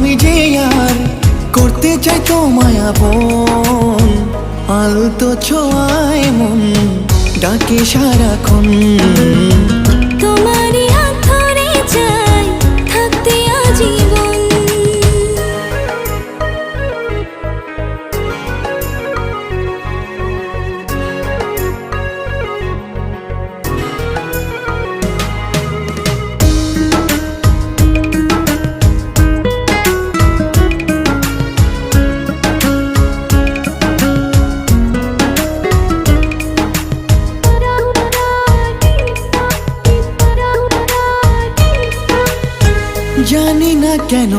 আমি যে আর করতে চাই তোমায় আপন, আলতো ছোঁয়ায় মন ডাকে সারাক্ষণ। তোমারই হাত ধরে চাই থাকতে আজীবন। জানি না কেন